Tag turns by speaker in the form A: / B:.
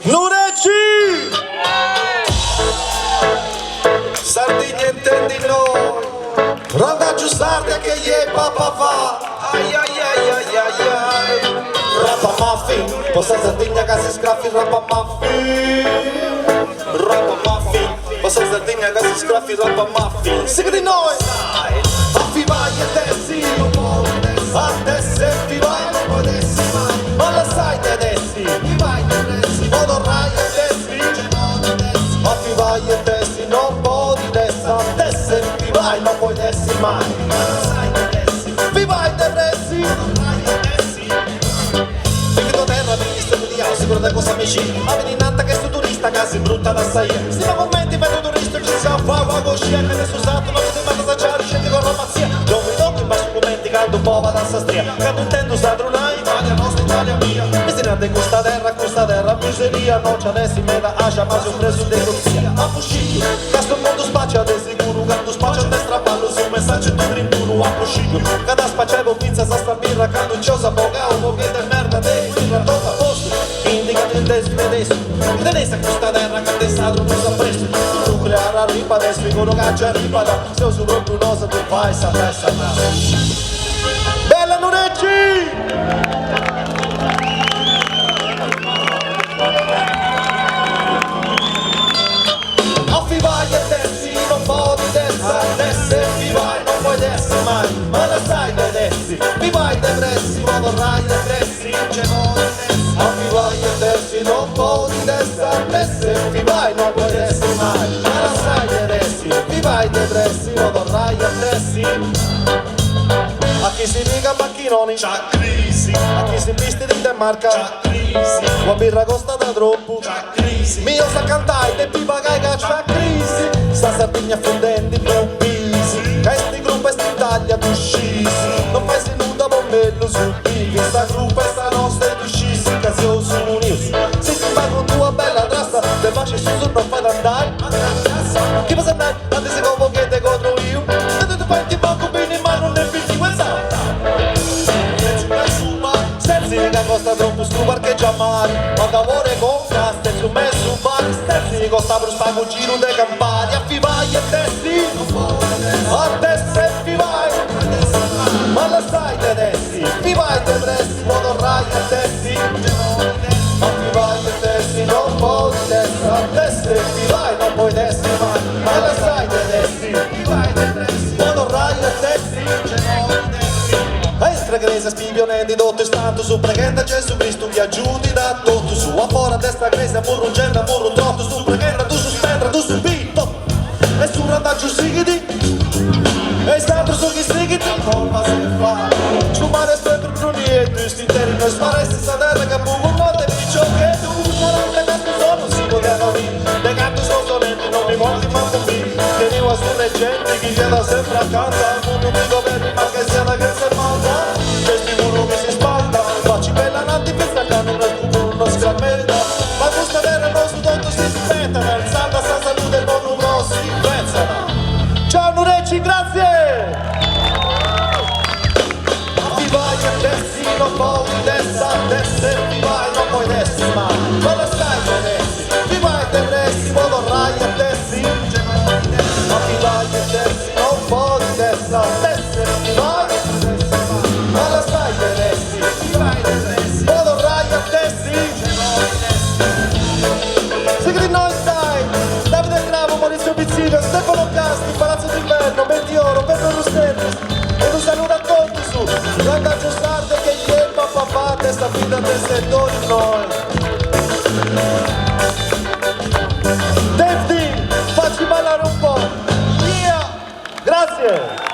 A: Nureci! Sardegna intendi noi, randaggio sarda che ye papà va. Ai ai ai ai ai ai. Rappa muffin, possa Sardegna che si scraffi rappa muffin. Rappa muffin, possa Sardegna che si scraffi rappa muffin. Siga di noi! Affi vai e dessi, a dessi e ti vai, non puoi dessi mai. Ma la sai te dessi, ti vai te dessi, modorai e dessi. Affi vai e dessi, non puoi dessi, a dessi e ti vai, non puoi dessi mai. Ma la sai te dessi, vi vai te dessi, modorai e dessi. Perché tua terra mi sto studiando, sicuro da cosa mi ci. Ma vedi nata che sto turista, che si brutta da sai. Se non commenti per un turista, ci si fa vago scia, che adesso usato, non ti manda da già, scende con la pazzia. Non mi tocco, ma su commenti caldo un po' va da sastria. Che non intendo usare una Italia, nostra Italia mia. Mi si nate questa terra, miseria. Non c'è adesso in meta, ascia, ma si ho preso di corsia. A fucilio, questo mondo spaccia, de sicuro, quando spaccia a destra ballo, su un messaggio di trintuno. A fucilio, cada spacciavo pizza, sa sta birra, cannucciosa, boga, un po' di merda, de birra, tutta a posto. Indica il tedesco, il tedesco a questa terra, che adesso non usa presto. Nucleare arriva, adesso dicono che c'è arriva, se uso proprio un'osa, tu fai, sa. Bella Nureci! Affi vai e dessi, non puoi dessi e vi vai, non puoi dessi mai. Ma la sai te dessi, vi vai te pressi, ma vorrai te dessi, c'è modo dessi. Affi vai e dessi, non puoi dessi e vi vai, non puoi dessi mai. Ma la sai te dessi, vi vai te pressi, ma vorrai te dessi. A chi si piega macchinoni c'ha crisi, a chi si viste di Danimarca c'ha crisi, la birra costa da troppo c'ha crisi, mio sa cantare e pipa che c'ha crisi, sta Sardegna fondendo in un bisi, che sti gruppo e sti Italia tu scisi, non fai se nuda bommello sul pivi, sta gruppo e sta nostra e tu scisi, che si sono uniti, se ti fai con tua bella trasta, te faccio su non fai andare, che passa andare, tanti se come che te contro io, e tu fai ti poco bene ma non ne picchi questa. Che costa troppo stu parcheggia male, ma d'amore con caste su me su bar stessi, costa per spago giro de campani, affi vai e dessi, a dessi e vi vai, ma la sai te dessi, vi vai te dessi, modorai e dessi, affi vai e dessi, non puoi dessi, a dessi e vi vai, non puoi dessi mai, ma la sai te dessi, vi vai te dessi, modorai e dessi. Gresa spivionenti tutto istanto su pregenda Gesù Cristo vi aiuti da tutto su a fora destra gresa murro genda murro trotto su pregenda tu su spendra tu su pito e su randaggio sigiti e stanno su chi sigiti colpa se fa su mare spetro brunietto sti interi non sparesti sta terra che buco notte mi dice che tu saranno canto sono si poteva vivere de canto sono sonenti non mi molti ma con me tenevo a su leggenti chi viene sempre accanto al mondo mi governi ma che sia la che si manda questi muro che si spalda, facci bella natti per staccare una scuola, una scrammerda. Ma questa terra non su tutto si spetta, nel salda sta salute e non un si pensano. Ciao Nureci, grazie! Ti vai a dessi, non puoi dessi, ti vai, non puoi dessi mai. Ma la stai con dessi, ti vai a dessi, ma vorrai a dessi. Ma ti vai a dessi, non puoi dessi, ti vai. Ma la sai te dessi, ti vai te dessi, ma dovrai a dessi. Segri noi stai, Davide Gravo, Maurizio Pizzino, Stefano Casti, Palazzo d'Inverno, Mentioro, Pedro Rustelli, e un saluto a tutti su, randaggio sarde che ieri papà fate, sta vita del settore noi. Dave D, facci ballare un po', via, grazie.